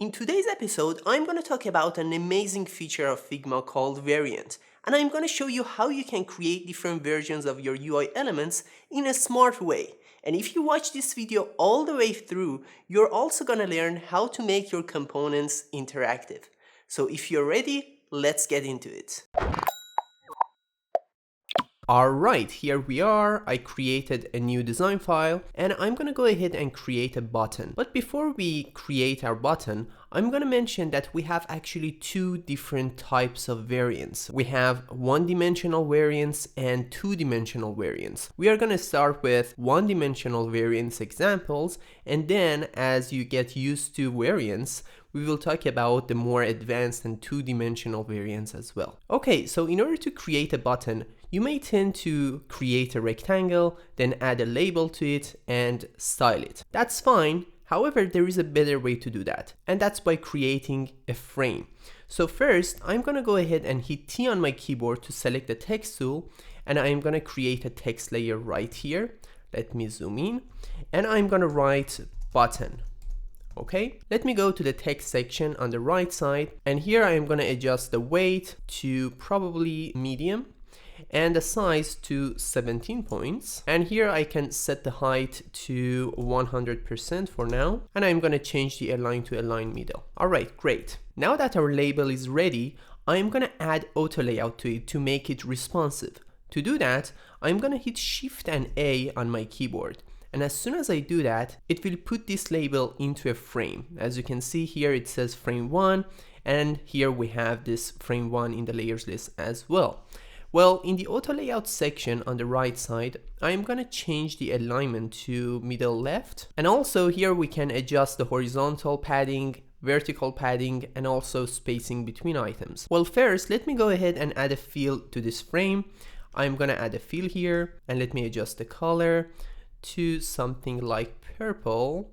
In today's episode, I'm going to talk about an amazing feature of Figma called Variant, and I'm going to show you how you can create different versions of your UI elements in a smart way. And if you watch this video all the way through, you're also going to learn how to make your components interactive. So if you're ready, let's get into it. Alright, here we are. I created a new design file and I'm gonna go ahead and create a button. But before we create our button, I'm gonna mention that we have actually two different types of variants. We have one-dimensional variants and two-dimensional variants. We are gonna start with one-dimensional variants examples, and then as you get used to variants, we will talk about the more advanced and two-dimensional variants as well. Okay, so in order to create a button, you may tend to create a rectangle, then add a label to it and style it. That's fine. However, there is a better way to do that, and that's by creating a frame. So first, I'm gonna go ahead and hit T on my keyboard to select the text tool, and I'm gonna create a text layer right here. Let me zoom in, and I'm gonna write button. Okay, let me go to the text section on the right side, and here I am going to adjust the weight to probably medium and the size to 17 points, and here I can set the height to 100% for now, and I'm going to change the align to align middle. Alright, great. Now that our label is ready, I'm going to add auto layout to it to make it responsive. To do that, I'm going to hit Shift and A on my keyboard. And as soon as I do that, it will put this label into a frame. As you can see here, it says frame 1, and here we have this frame 1 in the layers list as well. Well, in the auto layout section on the right side, I'm gonna change the alignment to middle left. And also here we can adjust the horizontal padding, vertical padding, and also spacing between items. Well, first, let me go ahead and add a fill to this frame. I'm gonna add a fill here, and let me adjust the color to something like purple.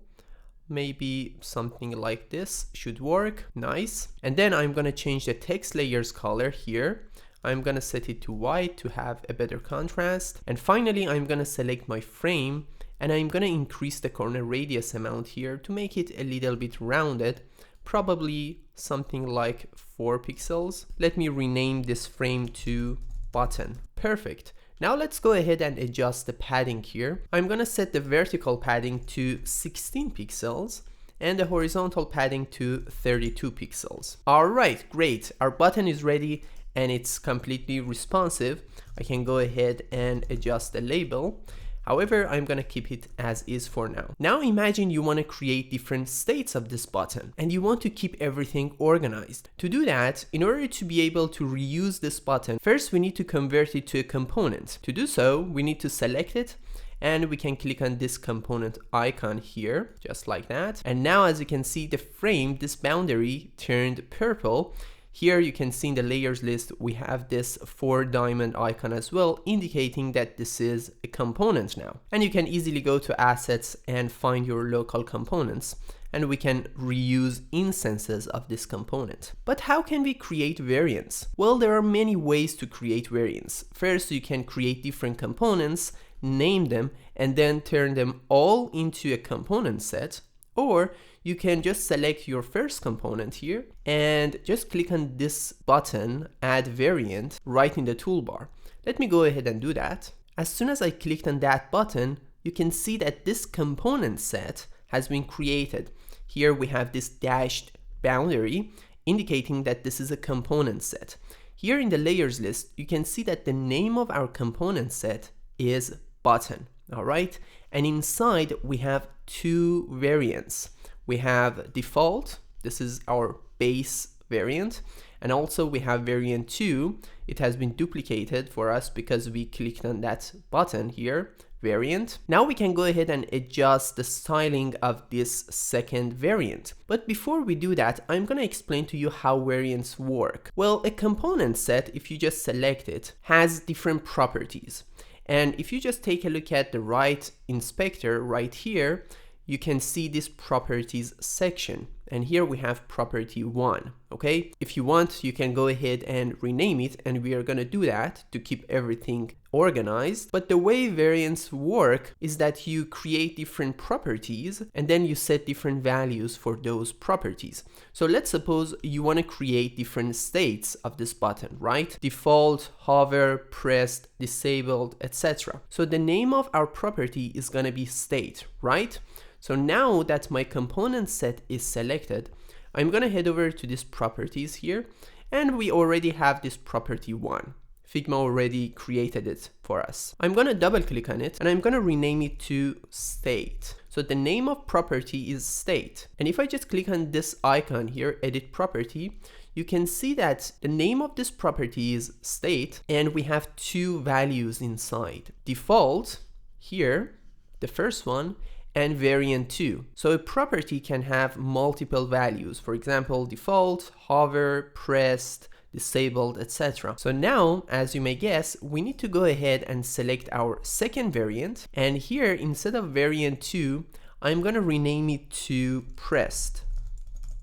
Maybe something like this should work. Nice. And then I'm gonna change the text layers color here. I'm gonna set it to white to have a better contrast. And finally, I'm gonna select my frame, and I'm gonna increase the corner radius amount here to make it a little bit rounded, probably something like 4 pixels. Let me rename this frame to button. Perfect. Now let's go ahead and adjust the padding here. I'm gonna set the vertical padding to 16 pixels and the horizontal padding to 32 pixels. Alright, great. Our button is ready and it's completely responsive. I can go ahead and adjust the label. However, I'm gonna keep it as is for now. Now imagine you wanna create different states of this button and you want to keep everything organized. To do that, in order to be able to reuse this button, first we need to convert it to a component. To do so, we need to select it, and we can click on this component icon here, just like that. And now as you can see, the frame, this boundary turned purple. Here you can see in the layers list, we have this 4 diamond icon as well, indicating that this is a component now. And you can easily go to assets and find your local components, and we can reuse instances of this component. But how can we create variants? Well, there are many ways to create variants. First, you can create different components, name them, and then turn them all into a component set. Or you can just select your first component here and just click on this button, add variant, right in the toolbar. Let me go ahead and do that. As soon as I clicked on that button, you can see that this component set has been created. Here we have this dashed boundary indicating that this is a component set. Here in the layers list, you can see that the name of our component set is button. All right. And inside we have two variants. We have default, this is our base variant, and also we have variant 2. It has been duplicated for us because we clicked on that button here, variant. Now we can go ahead and adjust the styling of this second variant. But before we do that, I'm going to explain to you how variants work. Well, a component set, if you just select it, has different properties. And if you just take a look at the right inspector right here, you can see this properties section. and here we have property 1. Okay, if you want, you can go ahead and rename it, and we are going to do that to keep everything organized. But the way variants work is that you create different properties and then you set different values for those properties. So let's suppose you want to create different states of this button, right? Default, hover, pressed, disabled, etc. So the name of our property is going to be state, right? So now that my component set is selected, I'm going to head over to these properties here, and we already have this property 1. Figma already created it for us. I'm going to double click on it and I'm going to rename it to state. So the name of property is state. And if I just click on this icon here, edit property, you can see that the name of this property is state, and we have 2 values inside. Default here, the first one, and variant 2. So a property can have multiple values. For example, default, hover, pressed, disabled, etc. So now, as you may guess, we need to go ahead and select our second variant. And here, instead of variant 2, I'm going to rename it to pressed,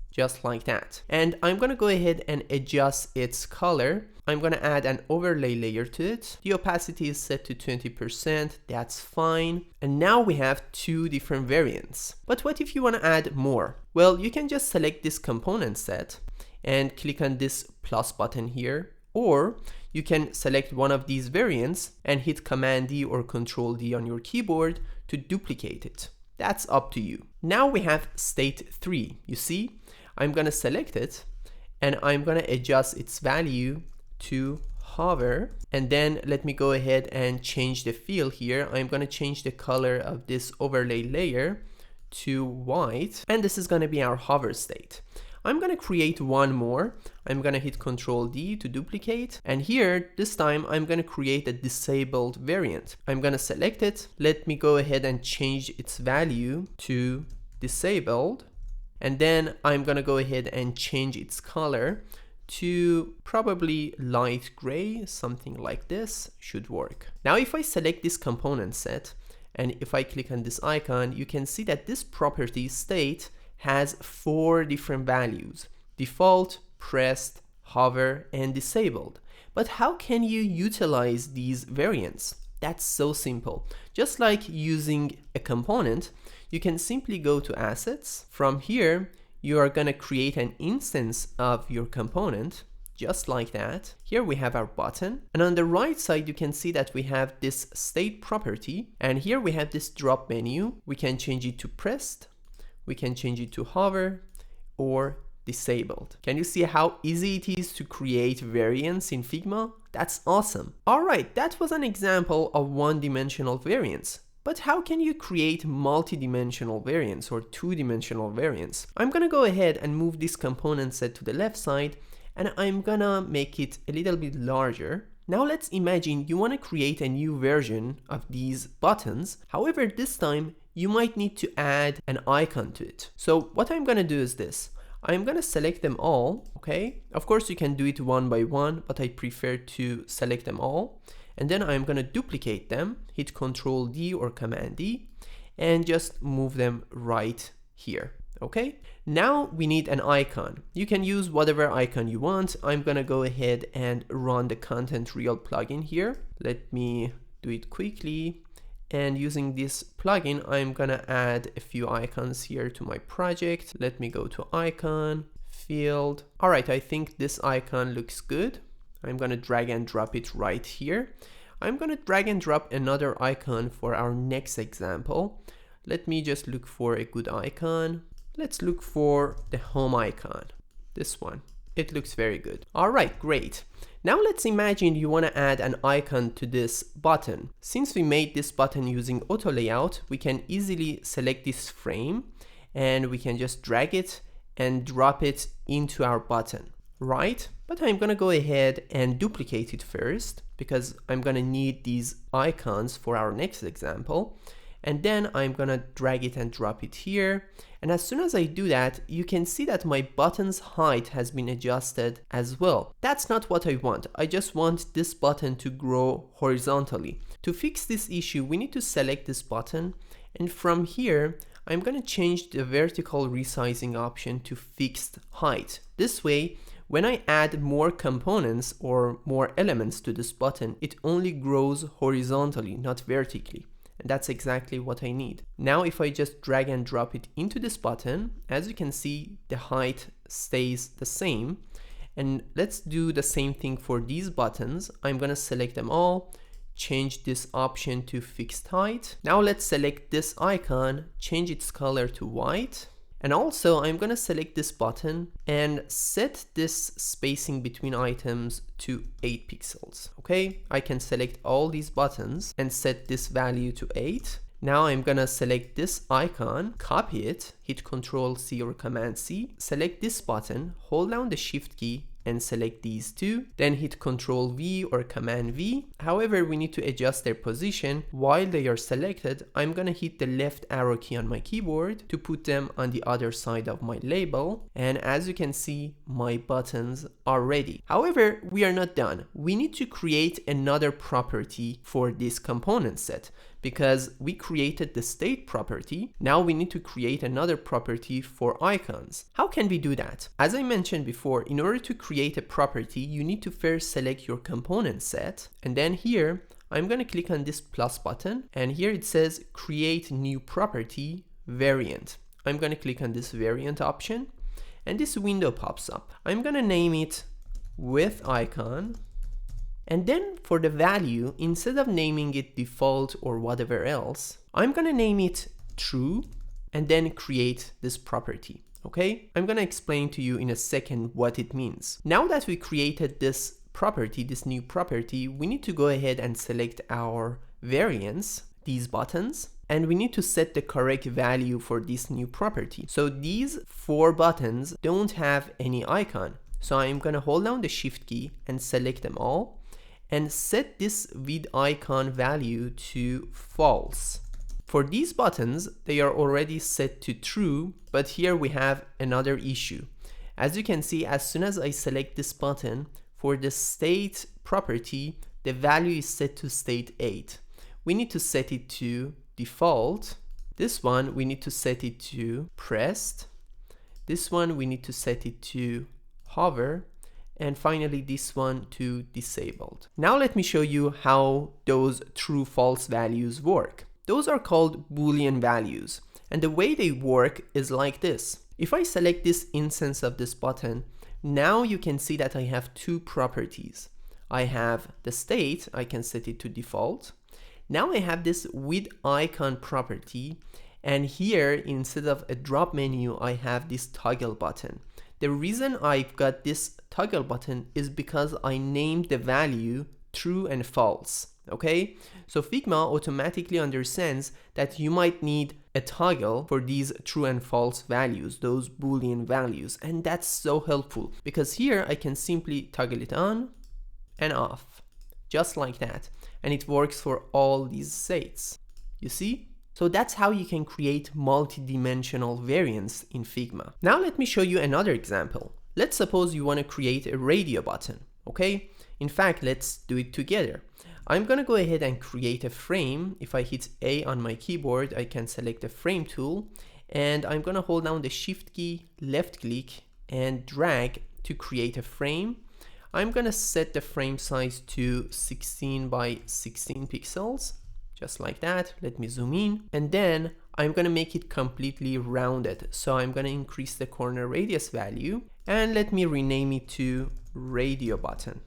just like that. And I'm going to go ahead and adjust its color. I'm going to add an overlay layer to it. The opacity is set to 20%. That's fine. And now we have 2 different variants. But what if you want to add more? Well, you can just select this component set and click on this plus button here, or you can select one of these variants and hit Command D or Control D on your keyboard to duplicate it. That's up to you. Now we have state 3. You see, I'm going to select it and I'm going to adjust its value to hover, and then let me go ahead and change the fill here. I'm going to change the color of this overlay layer to white, and this is going to be our hover state. I'm going to create one more. I'm going to hit Control D to duplicate, and here this time I'm going to create a disabled variant. I'm going to select it. Let me go ahead and change its value to disabled, and then I'm going to go ahead and change its color to probably light gray, something like this should work. Now if I select this component set and if I click on this icon, you can see that this property state has 4 different values: default, pressed, hover, and disabled. But how can you utilize these variants? That's so simple. Just like using a component, you can simply go to assets. From here, you are going to create an instance of your component, just like that. Here we have our button, and on the right side you can see that we have this state property, and here we have this drop menu. We can change it to pressed, we can change it to hover, or disabled. Can you see how easy it is to create variants in Figma? That's awesome. Alright, that was an example of one-dimensional variants. But how can you create multi-dimensional variants or 2-dimensional variants? I'm gonna go ahead and move this component set to the left side, and I'm gonna make it a little bit larger. Now let's imagine you want to create a new version of these buttons. However, this time you might need to add an icon to it. So what I'm gonna do is this. I'm gonna select them all, okay? Of course you can do it one by one, but I prefer to select them all. And then I'm gonna duplicate them, hit Control D or Command D, and just move them right here, okay? Now we need an icon. You can use whatever icon you want. I'm gonna go ahead and run the Content Reel plugin here. Let me do it quickly. And using this plugin, I'm gonna add a few icons here to my project. Let me go to icon, field. All right, I think this icon looks good. I'm gonna drag and drop it right here. I'm gonna drag and drop another icon for our next example. Let me just look for a good icon. Let's look for the home icon, this one. It looks very good. All right, great. Now let's imagine you want to add an icon to this button. Since we made this button using auto layout, we can easily select this frame and we can just drag it and drop it into our button, right? But I'm gonna go ahead and duplicate it first because I'm gonna need these icons for our next example. And then I'm gonna drag it and drop it here. And as soon as I do that, you can see that my button's height has been adjusted as well. That's not what I want. I just want this button to grow horizontally. To fix this issue, we need to select this button. And from here, I'm going to change the vertical resizing option to fixed height. This way, when I add more components or more elements to this button, it only grows horizontally, not vertically. And that's exactly what I need. Now, if I just drag and drop it into this button, as you can see, the height stays the same. And let's do the same thing for these buttons. I'm going to select them all, change this option to fixed height. Now let's select this icon, change its color to white. And also I'm going to select this button and set this spacing between items to 8 pixels. Okay, I can select all these buttons and set this value to 8. Now I'm going to select this icon, copy it, hit Ctrl C or Command C, select this button, hold down the Shift key and select these two, then hit Ctrl V or Command V. However, we need to adjust their position. While they are selected, I'm gonna hit the left arrow key on my keyboard to put them on the other side of my label. And as you can see, my buttons are ready. However, we are not done. We need to create another property for this component set. Because we created the state property, now we need to create another property for icons. How can we do that? As I mentioned before, in order to create a property, you need to first select your component set. And then here, I'm going to click on this plus button. And here it says create new property variant. I'm going to click on this variant option. And this window pops up. I'm going to name it with icon. And then for the value, instead of naming it default or whatever else, I'm gonna name it true and then create this property, okay? I'm gonna explain to you in a second what it means. Now that we created this property, this new property, we need to go ahead and select our variants, these buttons, and we need to set the correct value for this new property. So these 4 buttons don't have any icon. So I'm gonna hold down the Shift key and select them all, and set this with icon value to false. For these buttons, they are already set to true, but here we have another issue. As you can see, as soon as I select this button, for the state property, the value is set to state 8. We need to set it to default. This one, we need to set it to pressed. This one, we need to set it to hover. And finally this one to disabled. Now let me show you how those true false values work. Those are called Boolean values, and the way they work is like this. If I select this instance of this button, now you can see that I have 2 properties. I have the state, I can set it to default. Now I have this with icon property, and here instead of a drop menu I have this toggle button. The reason I've got this toggle button is because I named the value true and false, okay? So Figma automatically understands that you might need a toggle for these true and false values, those Boolean values, and that's so helpful because here I can simply toggle it on and off, just like that, and it works for all these states, you see? So that's how you can create multi-dimensional variants in Figma. Now let me show you another example. Let's suppose you want to create a radio button, okay? In fact, let's do it together. I'm gonna go ahead and create a frame. If I hit A on my keyboard, I can select the frame tool, and I'm gonna hold down the Shift key, left click, and drag to create a frame. I'm gonna set the frame size to 16 by 16 pixels. Just like that. Let me zoom in, and then I'm gonna make it completely rounded. So I'm gonna increase the corner radius value, and let me rename it to radio button.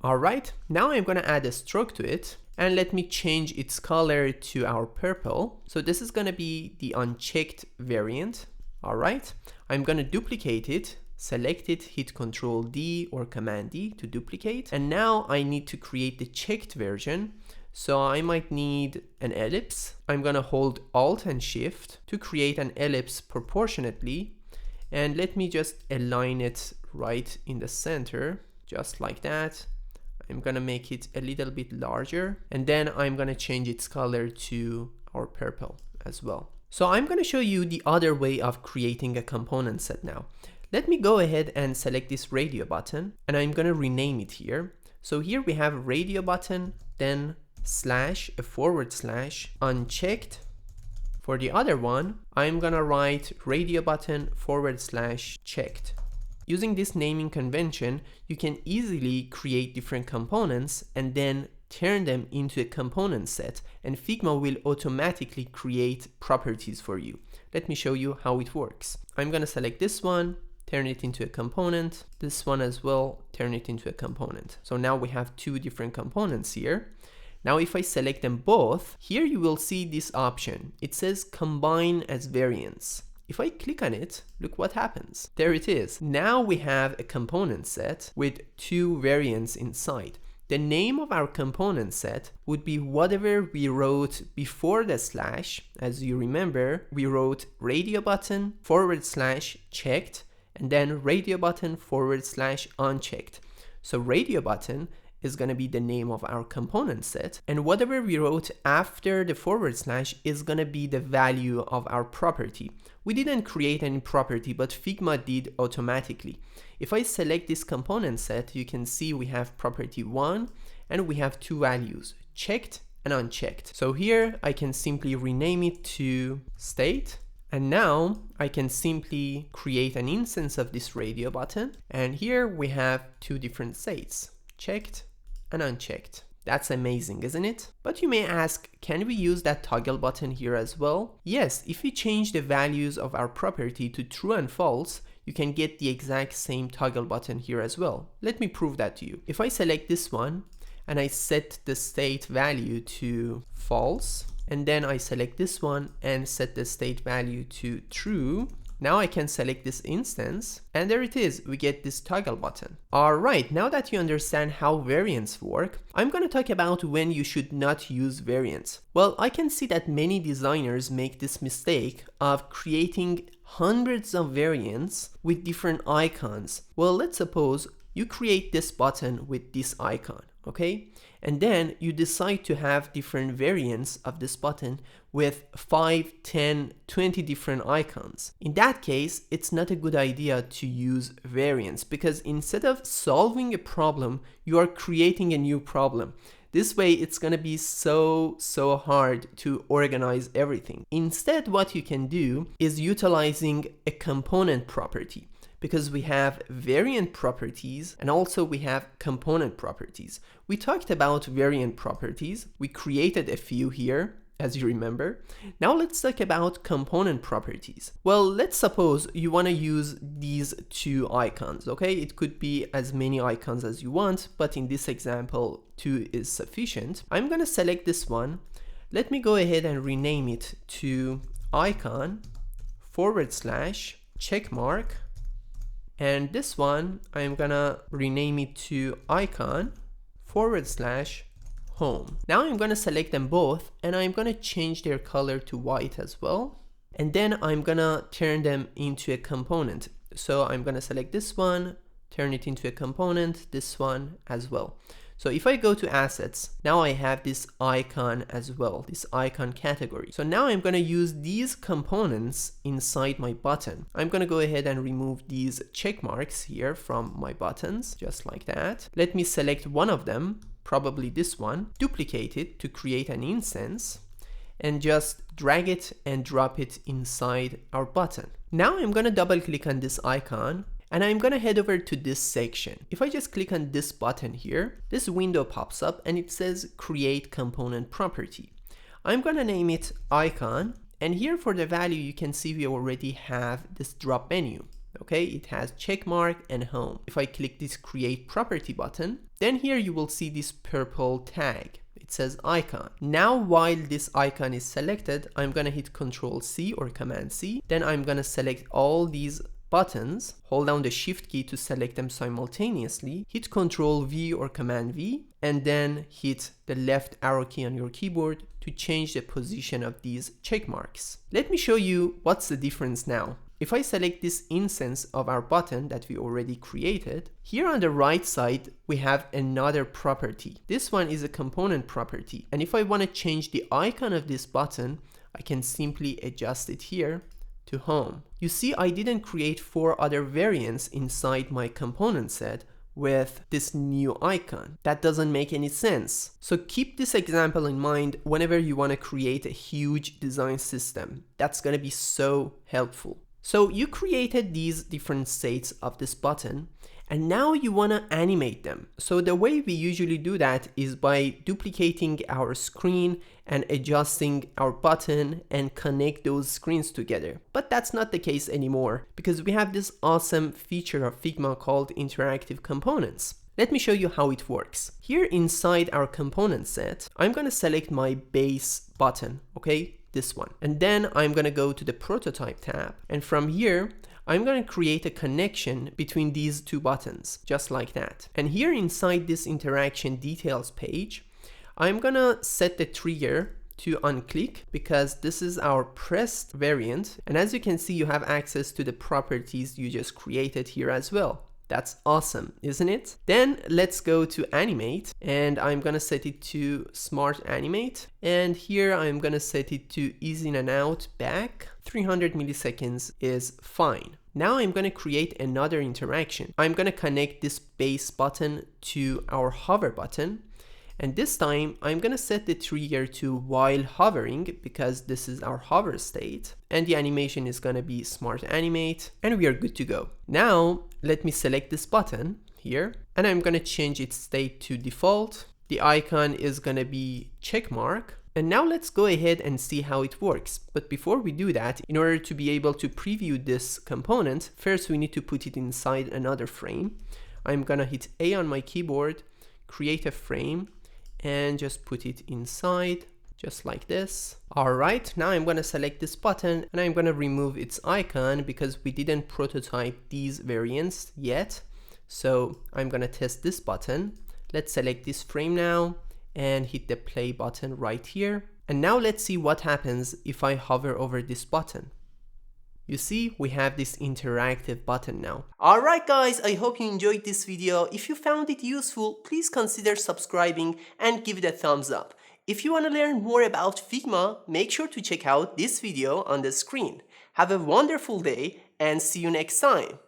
All right, now I'm gonna add a stroke to it, and let me change its color to our purple. So this is gonna be the unchecked variant. All right, I'm gonna duplicate it, select it, hit Ctrl D or Command D to duplicate, and now I need to create the checked version. So I might need an ellipse. I'm gonna hold Alt and Shift to create an ellipse proportionately, and let me just align it right in the center, just like that. I'm gonna make it a little bit larger, and then I'm gonna change its color to our purple as well. So I'm gonna show you the other way of creating a component set now. Let me go ahead and select this radio button, and I'm gonna rename it here. So here we have radio button, then / a / unchecked For the other one, I'm gonna write radio button / checked. Using this naming convention, you can easily create different components and then turn them into a component set, and Figma will automatically create properties for you. Let me show you how it works. I'm gonna select this one, turn it into a component, this one as well, turn it into a component. So now we have two different components here. Now if I select them both, here you will see this option. It says combine as variants. If I click on it, look what happens. There it is. Now we have a component set with two variants inside. The name of our component set would be whatever we wrote before the slash. As you remember, we wrote radio button / checked and then radio button / unchecked. So radio button is going to be the name of our component set, and whatever we wrote after the / is going to be the value of our property. We didn't create any property, but Figma did automatically. If I select this component set, you can see we have property 1 and we have two values, checked and unchecked. So here I can simply rename it to state, and now I can simply create an instance of this radio button, and here we have two different states, checked and unchecked. That's amazing, isn't it? But you may ask, can we use that toggle button here as well? Yes, if we change the values of our property to true and false, you can get the exact same toggle button here as well. Let me prove that to you. If I select this one and I set the state value to false, and then I select this one and set the state value to true, now I can select this instance, and there it is, we get this toggle button. Alright, now that you understand how variants work, I'm going to talk about when you should not use variants. Well, I can see that many designers make this mistake of creating hundreds of variants with different icons. Well, let's suppose you create this button with this icon, okay? And then you decide to have different variants of this button with 5, 10, 20 different icons. In that case, it's not a good idea to use variants, because instead of solving a problem, you are creating a new problem. This way, it's gonna be so hard to organize everything. Instead, what you can do is utilizing a component property, because we have variant properties and also we have component properties. We talked about variant properties. We created a few here, as you remember. Now let's talk about component properties. Well, let's suppose you want to use these two icons, okay? It could be as many icons as you want, but in this example, 2 is sufficient. I'm going to select this one. Let me go ahead and rename it to icon / check mark. And this one, I'm gonna rename it to icon / home. Now I'm gonna select them both and I'm gonna change their color to white as well. And then I'm gonna turn them into a component. So I'm gonna select this one, turn it into a component, this one as well. So if I go to assets, now I have this icon as well, this icon category. So now I'm going to use these components inside my button. I'm going to go ahead and remove these check marks here from my buttons, just like that. Let me select one of them, probably this one, duplicate it to create an instance, and just drag it and drop it inside our button. Now I'm going to double click on this icon, and I'm gonna head over to this section. If I just click on this button here, this window pops up and it says create component property. I'm gonna name it icon, and here for the value you can see we already have this drop menu. Okay, it has check mark and home. If I click this create property button, then here you will see this purple tag. It says icon. Now while this icon is selected, I'm gonna hit Ctrl C or Command C. Then I'm gonna select all these buttons, hold down the shift key to select them simultaneously, hit Ctrl V or Command V, and then hit the left arrow key on your keyboard to change the position of these check marks. Let me show you what's the difference now. If I select this instance of our button that we already created, here on the right side we have another property. This one is a component property, and if I want to change the icon of this button, I can simply adjust it here to home. You see, I didn't create 4 other variants inside my component set, with this new icon. That doesn't make any sense. So keep this example in mind whenever you want to create a huge design system. That's going to be so helpful. So you created these different states of this button, and now you want to animate them. So the way we usually do that is by duplicating our screen and adjusting our button and connect those screens together. But that's not the case anymore because we have this awesome feature of Figma called interactive components. Let me show you how it works. Here inside our component set, I'm going to select my base button, okay? This one. And then I'm going to go to the prototype tab. And from here, I'm going to create a connection between these two buttons, just like that. And here inside this interaction details page, I'm going to set the trigger to unclick because this is our pressed variant. And as you can see, you have access to the properties you just created here as well. That's awesome, isn't it? Then let's go to animate, and I'm gonna set it to smart animate. And here I'm gonna set it to ease in and out back. 300 milliseconds is fine. Now I'm gonna create another interaction. I'm gonna connect this base button to our hover button. And this time I'm gonna set the trigger to while hovering because this is our hover state, and the animation is gonna be smart animate, and we are good to go. Now let me select this button here, and I'm gonna change its state to default. The icon is gonna be check mark. And now let's go ahead and see how it works. But before we do that, in order to be able to preview this component, first we need to put it inside another frame. I'm gonna hit A on my keyboard, create a frame, and just put it inside, just like this. All right, now I'm gonna select this button and I'm gonna remove its icon because we didn't prototype these variants yet. So I'm gonna test this button. Let's select this frame now and hit the play button right here. And now let's see what happens if I hover over this button. You see, we have this interactive button now. Alright guys, I hope you enjoyed this video. If you found it useful, please consider subscribing and give it a thumbs up. If you want to learn more about Figma, make sure to check out this video on the screen. Have a wonderful day and see you next time.